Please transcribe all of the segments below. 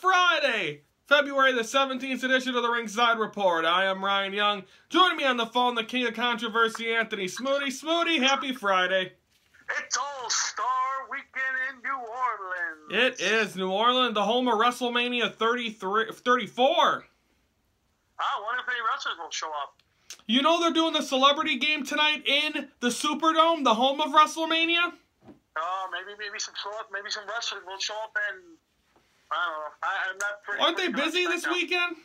Friday, February the 17th edition of the Ringside Report. I am Ryan Young. Joining me on the phone, the king of controversy, Anthony Smoody. Smoody, happy Friday. It's All-Star Weekend in New Orleans. It is New Orleans, the home of WrestleMania 34. I wonder if any wrestlers will show up. You know they're doing the celebrity game tonight in the Superdome, the home of WrestleMania? Oh, maybe some wrestlers will show up, and I don't know. I'm not pretty. Aren't they busy this weekend?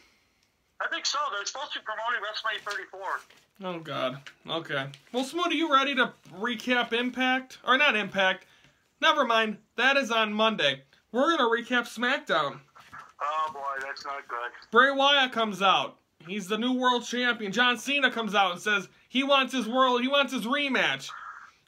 I think so. They're supposed to be promoting WrestleMania 34. Oh, God. Okay. Well, Smoot, are you ready to recap Impact? Or not Impact. Never mind. That is on Monday. We're going to recap Smackdown. Oh, boy. That's not good. Bray Wyatt comes out. He's the new world champion. John Cena comes out and says he wants his rematch.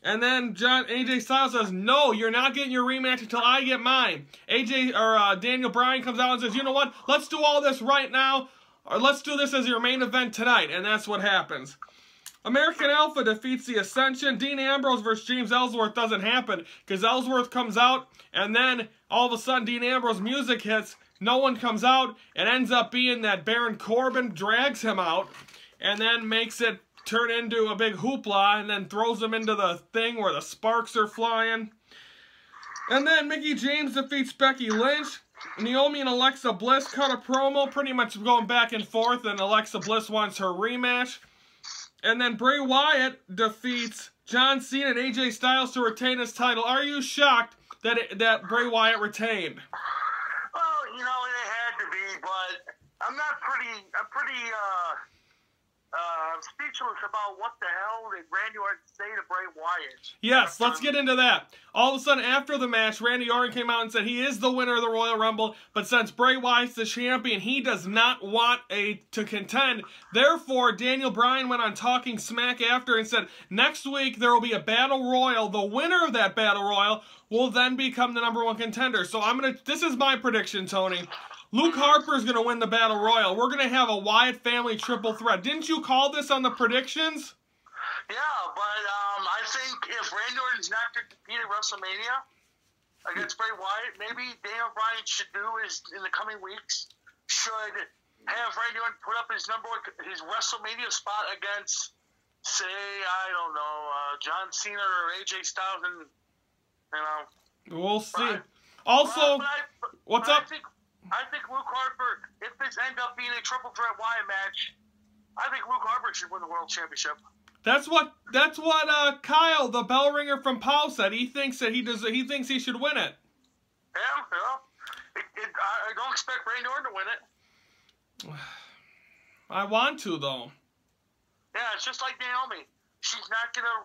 And then AJ Styles says, no, you're not getting your rematch until I get mine. Daniel Bryan comes out and says, you know what? Let's do all this right now. Or let's do this as your main event tonight. And that's what happens. American Alpha defeats the Ascension. Dean Ambrose versus James Ellsworth doesn't happen because Ellsworth comes out and then all of a sudden Dean Ambrose music hits. No one comes out. It ends up being that Baron Corbin drags him out and then makes it turn into a big hoopla and then throws him into the thing where the sparks are flying. And then Mickie James defeats Becky Lynch. Naomi and Alexa Bliss cut a promo, pretty much going back and forth, and Alexa Bliss wants her rematch. And then Bray Wyatt defeats John Cena and AJ Styles to retain his title. Are you shocked that Bray Wyatt retained? Well, you know, it had to be, but I'm pretty speechless about what the hell did Randy Orton say to Bray Wyatt. Yes, let's get into that. All of a sudden, after the match, Randy Orton came out and said he is the winner of the Royal Rumble, but since Bray Wyatt's the champion, he does not want to contend. Therefore, Daniel Bryan went on Talking Smack after and said, next week there will be a Battle Royal. The winner of that Battle Royal will then become the #1 contender. So this is my prediction, Tony. Luke Harper is going to win the Battle Royal. We're going to have a Wyatt family triple threat. Didn't you call this on the predictions? Yeah, but I think if Randy Orton's not going to compete at WrestleMania against Bray Wyatt, maybe Daniel Bryan should do is in the coming weeks should have Randy Orton put up his WrestleMania spot against, say, I don't know, John Cena or AJ Styles, and you know. We'll see. Also, what's up? I think Luke Harper, if this ends up being a triple threat Wyatt match, I think Luke Harper should win the World Championship. That's what Kyle, the bell ringer from Powell, said. He thinks that he thinks he should win it. Yeah. I don't expect Randy Orton to win it. I want to, though. Yeah, it's just like Naomi. She's not gonna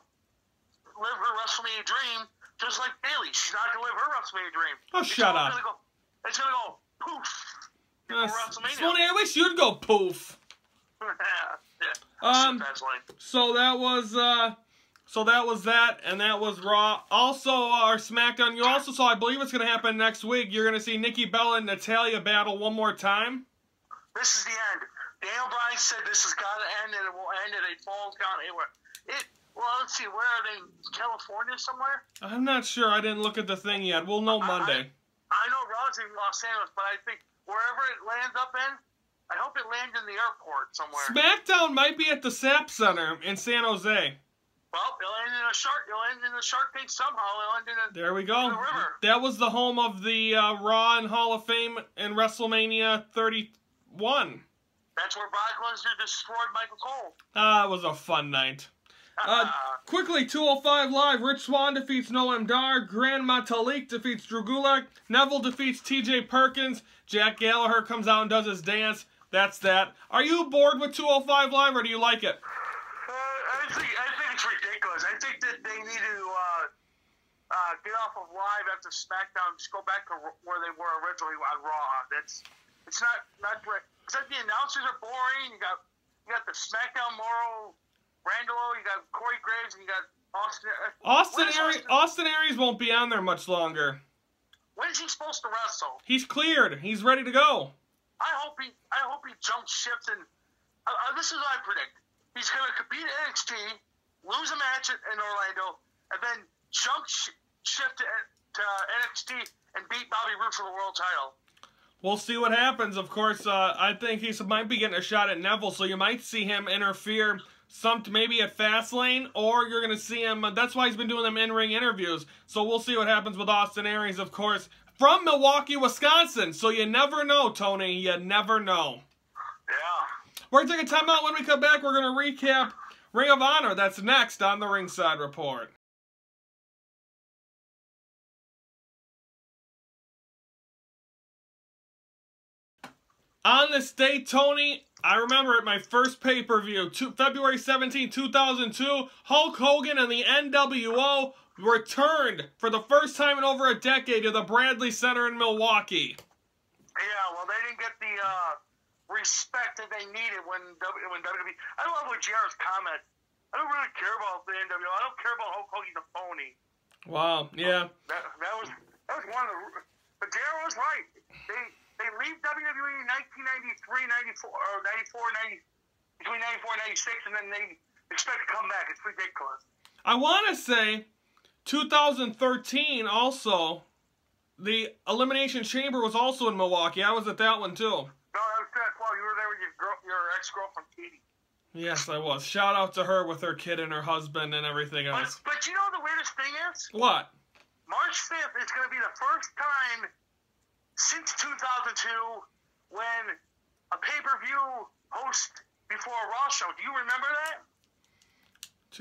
live her WrestleMania dream, just like Bayley. She's not gonna live her WrestleMania dream. Oh, shut up. It's gonna go poof. Smoody, I wish you'd go poof. So that was that, and that was Raw. Also, our SmackDown. You also saw, I believe it's going to happen next week. You're going to see Nikki Bella and Natalya battle one more time. This is the end. Daniel Bryan said this has got to end, and it will end at a Falls Count anywhere. Well, let's see. Where are they? California somewhere? I'm not sure. I didn't look at the thing yet. We'll know Monday. I know Raw's in Los Angeles, but I think wherever it lands up in, I hope it lands in the airport somewhere. Smackdown might be at the SAP Center in San Jose. Well, it'll end in a shark tank somehow. It'll end in a, there we go. In a river. That was the home of the Raw and Hall of Fame in WrestleMania 31. That's where Brock Lesnar destroyed Michael Cole. It was a fun night. Quickly, 205 Live, Rich Swann defeats Noam Dar, Grand Metalik defeats Drew Gulak, Neville defeats TJ Perkins, Jack Gallagher comes out and does his dance. That's that. Are you bored with 205 Live, or do you like it? I think it's ridiculous. I think that they need to get off of Live after SmackDown, just go back to where they were originally on Raw. It's not great. Except the announcers are boring. You got the SmackDown Morrow Randall, you got Corey Graves, and you got Austin Aries won't be on there much longer. When is he supposed to wrestle? He's cleared. He's ready to go. I hope he jumps ship and this is what I predict. He's going to compete at NXT, lose a match in Orlando, and then jump ship to NXT and beat Bobby Roode for the world title. We'll see what happens. Of course, I think he might be getting a shot at Neville, so you might see him interfere maybe at Fastlane, or you're going to see him. That's why he's been doing them in-ring interviews. So we'll see what happens with Austin Aries, of course, from Milwaukee, Wisconsin. So you never know, Tony. You never know. Yeah. We're going to take a timeout. When we come back, we're going to recap Ring of Honor. That's next on the Ringside Report. On this day, Tony, I remember at my first pay-per-view, February 17, 2002, Hulk Hogan and the NWO returned for the first time in over a decade to the Bradley Center in Milwaukee. Yeah, well, they didn't get the respect that they needed when WWE... I love what JR's comment. I don't really care about the NWO. I don't care about Hulk Hogan, the phony. Wow, yeah. That was one of the... But JR was right. They leave WWE in 1993, 94, or 94, 90, between 94 and 96, and then they expect to come back. It's ridiculous. I want to say 2013 also, the Elimination Chamber was also in Milwaukee. I was at that one too. No, that was 2012. You were there with your ex-girlfriend, Katie. Yes, I was. Shout out to her with her kid and her husband and everything else. But you know the weirdest thing is? What? March 5th is going to be the first time since 2002 when a pay-per-view host before a Raw show. Do you remember that?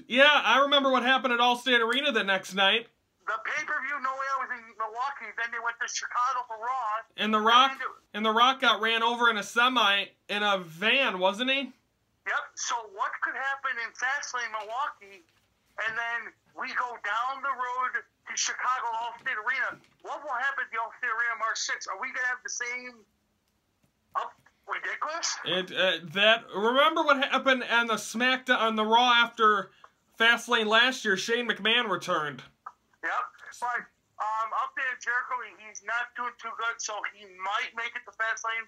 Yeah, I remember what happened at Allstate Arena the next night. The pay-per-view, no way, was in Milwaukee. Then they went to Chicago for Raw. And The Rock got ran over in a semi in a van, wasn't he? Yep. So what could happen in Fastlane, Milwaukee, and then we go down the road to Chicago Allstate Arena? What will happen at the Allstate Arena March 6th? Are we going to have the same ridiculous? Remember what happened on the Smackdown, on the Raw after Fastlane last year? Shane McMahon returned. Yep. But updated Jericho, he's not doing too good, so he might make it to Fastlane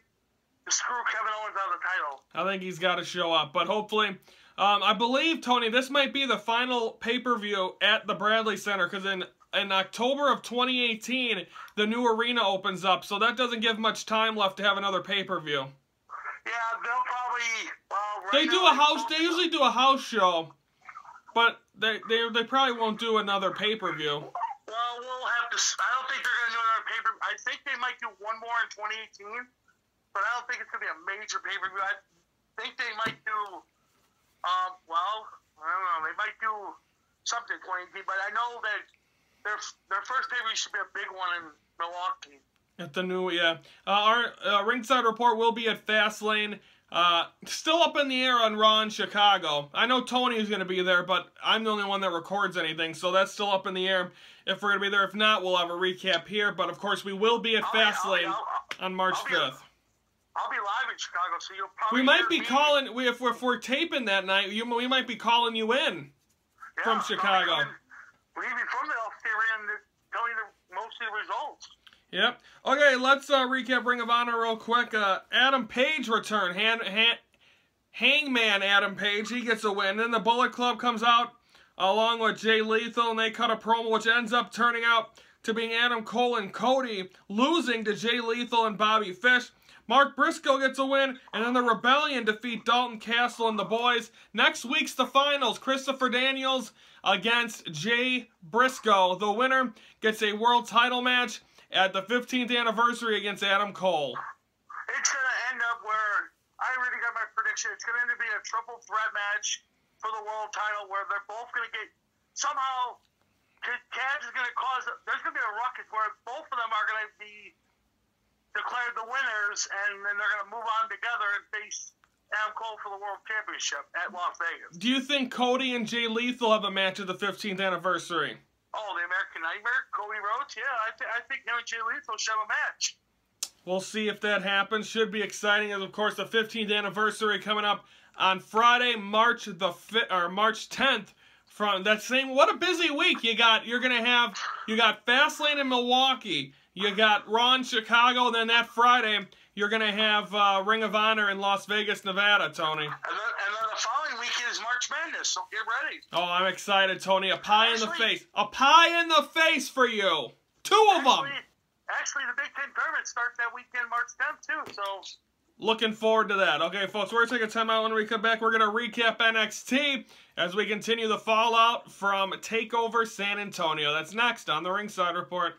to screw Kevin Owens out of the title. I think he's got to show up, but hopefully... I believe, Tony, this might be the final pay-per-view at the Bradley Center, because in October of 2018, the new arena opens up, so that doesn't give much time left to have another pay-per-view. Yeah, they'll probably... They usually do a house show, but they probably won't do another pay-per-view. Well, we'll have to... I don't think they're going to do another pay-per-view. I think they might do one more in 2018, but I don't think it's going to be a major pay-per-view. I think they might do... well, I don't know. They might do something 2018, but I know that their first pay-per-view should be a big one in Milwaukee. At the new, yeah. Our Ringside Report will be at Fastlane. Still up in the air on Raw in Chicago. I know Tony's going to be there, but I'm the only one that records anything, so that's still up in the air if we're going to be there. If not, we'll have a recap here, but of course we will be at Fastlane on March 5th. I'll be live in Chicago, so you'll probably... We might be calling... If we're taping that night, we might be calling you in from Chicago. We'll be from the Allstate Arena and tell you most of the results. Yep. Okay, let's recap Ring of Honor real quick. Adam Page returned. Hangman Adam Page, he gets a win. Then the Bullet Club comes out along with Jay Lethal, and they cut a promo, which ends up turning out to being Adam Cole and Cody losing to Jay Lethal and Bobby Fish. Mark Briscoe gets a win, and then the Rebellion defeat Dalton Castle and the boys. Next week's the finals. Christopher Daniels against Jay Briscoe. The winner gets a world title match at the 15th anniversary against Adam Cole. It's going to end up where, I already got my prediction, it's going to end up being a triple threat match for the world title where they're both going to get, somehow, Cash is going to cause, there's going to be a ruckus where both of them are going to be declared the winners, and then they're going to move on together and face Adam Cole for the World Championship at Las Vegas. Do you think Cody and Jay Lethal have a match at the 15th anniversary? Oh, the American Nightmare, Cody Rhodes? Yeah, I think him and Jay Lethal should have a match. We'll see if that happens. Should be exciting, as of course the 15th anniversary coming up on Friday, March 10th. From that same, what a busy week you got. You got Fastlane in Milwaukee. You got Raw in Chicago, and then that Friday, you're going to have Ring of Honor in Las Vegas, Nevada, Tony. And then the following week is March Madness, so get ready. Oh, I'm excited, Tony. A pie in the face. A pie in the face for you. Two of them. actually, the Big Ten tournament starts that weekend, March 10th, too. So, looking forward to that. Okay, folks, we're going to take a time out. When we come back, we're going to recap NXT as we continue the fallout from TakeOver San Antonio. That's next on the Ringside Report.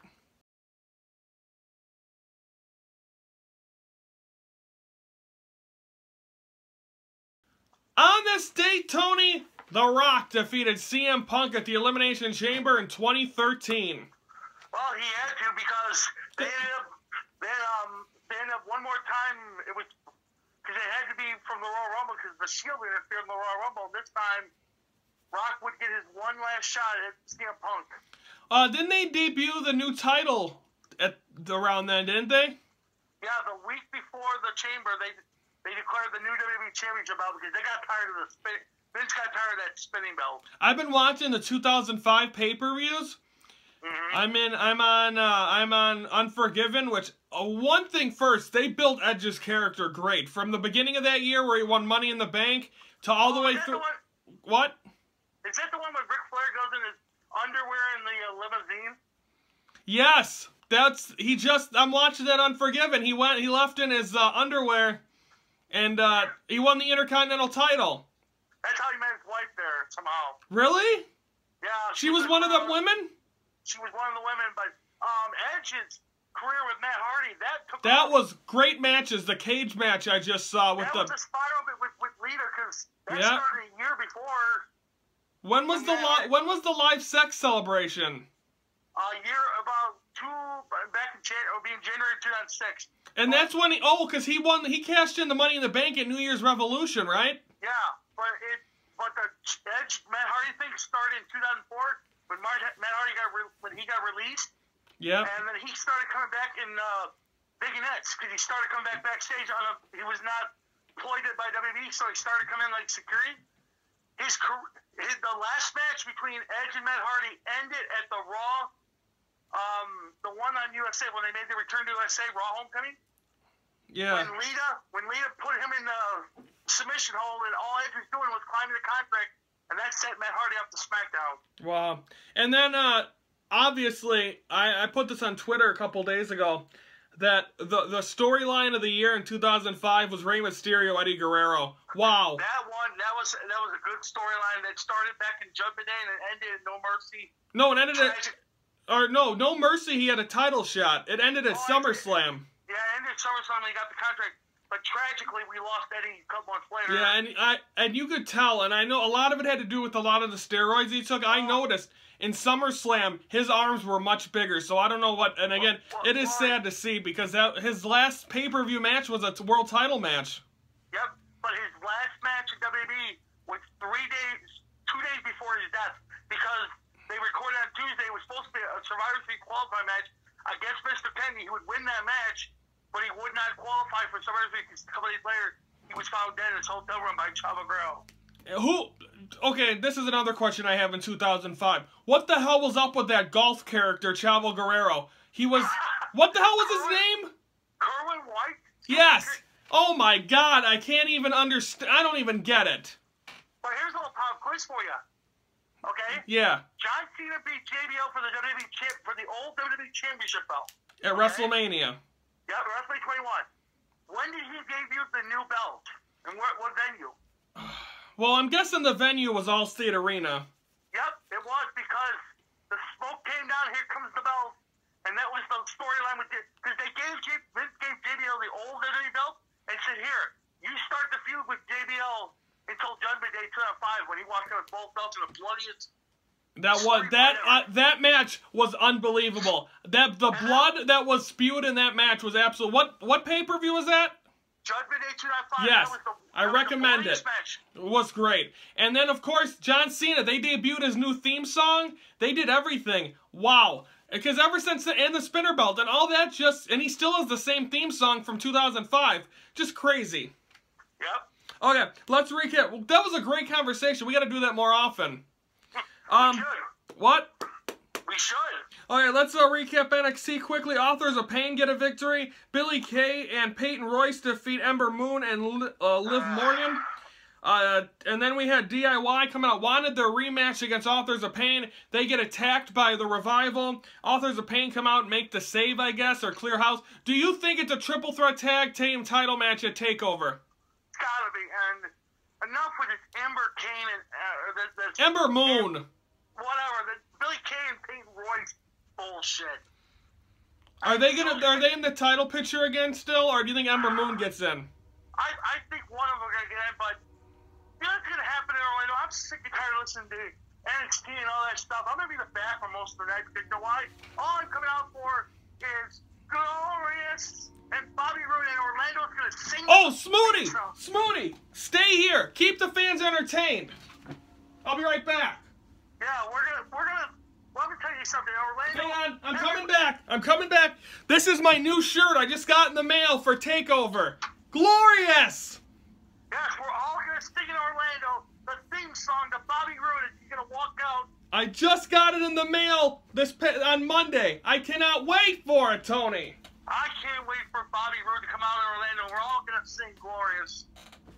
On this date, Tony, The Rock defeated CM Punk at the Elimination Chamber in 2013. Well, he had to because they ended up one more time. It was because it had to be from the Royal Rumble because the Shield interfered in the Royal Rumble. This time, Rock would get his one last shot at CM Punk. Didn't they debut the new title around then, didn't they? Yeah, the week before the Chamber, they declared the new WWE Championship belt because they got tired of the spin. Vince got tired of that spinning belt. I've been watching the 2005 pay-per-views. Mm-hmm. I'm on Unforgiven, which one thing first, they built Edge's character great from the beginning of that year where he won Money in the Bank to all the way through. What? Is that the one where Ric Flair goes in his underwear in the limousine? Yes, I'm watching that Unforgiven. He left in his underwear, and he won the Intercontinental title. That's how he met his wife there somehow. Really? Yeah. She was one of the women? She was one of the women, but Edge's career with Matt Hardy, that was great matches. The cage match I just saw with that was a spiral with Lita because that started a year before. When was the live sex celebration? Back in January 2006. And that's when he cashed in the Money in the Bank at New Year's Revolution, right? Yeah, but the Edge Matt Hardy thing started in 2004 when Matt Hardy got released. Yeah. And then he started coming back in Big Nets because he started coming backstage he was not employed by WWE, so he started coming in like security. The last match between Edge and Matt Hardy ended at the Raw, the one on USA when they made the return to USA Raw Homecoming. Yeah. When Lita put him in the submission hold, and all Edge was doing was climbing the contract, and that set Matt Hardy up to SmackDown. Wow. And then, obviously, I put this on Twitter a couple days ago, that the storyline of the year in 2005 was Rey Mysterio, Eddie Guerrero. Wow. That was a good storyline that started back in Judgment Day and it ended in No Mercy. No, it ended No Mercy, he had a title shot. It ended at SummerSlam. Yeah, it ended at SummerSlam when he got the contract. But tragically, we lost Eddie a couple months later. Yeah, and you could tell, and I know a lot of it had to do with a lot of the steroids he took. I noticed in SummerSlam, his arms were much bigger, so I don't know what. And again, it is sad to see because his last pay-per-view match was a world title match. Yep, but his last match in WWE was 2 days before his death because they recorded on Tuesday. It was supposed to be a Survivor Series qualifying match against Mr. Kennedy. He would win that match, but he would not qualify for Survivor Series. A couple days later, he was found dead in his hotel room by Chavo Guerrero. Okay, this is another question I have in 2005. What the hell was up with that golf character, Chavo Guerrero? What the hell was his name? Kerwin White? Yes! Oh my god, I can't even understand. I don't even get it. But here's a little pop quiz for you. Okay? Yeah. John Cena beat JBL for the old WWE Championship belt. At WrestleMania. Yep, WrestleMania 21. When did he debut the new belt? And what venue? Well, I'm guessing the venue was Allstate Arena. Yep, it was because the smoke came down, here comes the belt, and that was the storyline with it. Because Vince gave JBL the old WWE belt and said, here, you start the feud with JBL until Judgment Day 2005 when he walked out with both belts in the bloodiest. That match was unbelievable. The blood that was spewed in that match was absolute. What pay-per-view was that? Judgment Day 2005. Yes, I recommend it. Match. It was great. And then, of course, John Cena, they debuted his new theme song. They did everything. Wow. Because ever since and the spinner belt and all that and he still has the same theme song from 2005. Just crazy. Yep. Okay, let's recap. That was a great conversation. We got to do that more often. We should. What? We should. Okay, let's recap NXT quickly. Authors of Pain get a victory. Billie Kay and Peyton Royce defeat Ember Moon and Liv Morgan. And then we had DIY come out, wanted their rematch against Authors of Pain. They get attacked by the Revival. Authors of Pain come out and make the save, I guess, or clear house. Do you think it's a triple threat tag team title match at TakeOver? It's gotta be, and enough with this Ember Kane and Ember Moon. Whatever, the Billy Kay and Peyton Royce bullshit. Are they in the title picture again still, or do you think Ember Moon gets in? I think one of them are gonna get in, but you know what's gonna happen in Orlando? I'm sick and tired of listening to NXT and all that stuff. I'm gonna be the back for most of the night because you know why? All I'm coming out for is Glorious and Bobby Roode, and Orlando's gonna sing. Oh, Smooty, stay here. Keep the fans entertained. I'll be right back. Yeah, we're gonna. Well, let me tell you something, Orlando. Hang on, I'm coming back. This is my new shirt I just got in the mail for TakeOver. Glorious! Yes, we're all gonna sing in Orlando the theme song to Bobby Roode, and he's gonna walk out. I just got it in the mail on Monday. I cannot wait for it, Tony. I can't wait for Bobby Roode to come out in Orlando. We're all gonna sing Glorious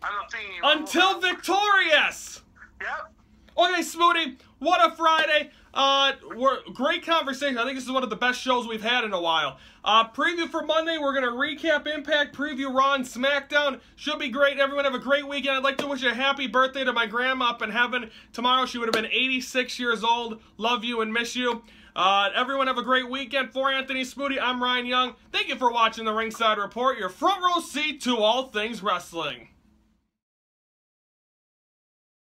on the theme. Until Victorious! Yep. Okay, Smooty, what a Friday. Great conversation. I think this is one of the best shows we've had in a while. Preview for Monday, we're going to recap Impact, preview Raw and Smackdown. Should be great. Everyone have a great weekend. I'd like to wish a happy birthday to my grandma up in heaven. Tomorrow she would have been 86 years old. Love you and miss you. Everyone have a great weekend. For Anthony Smooty, I'm Ryan Young. Thank you for watching the Ringside Report, your front row seat to all things wrestling.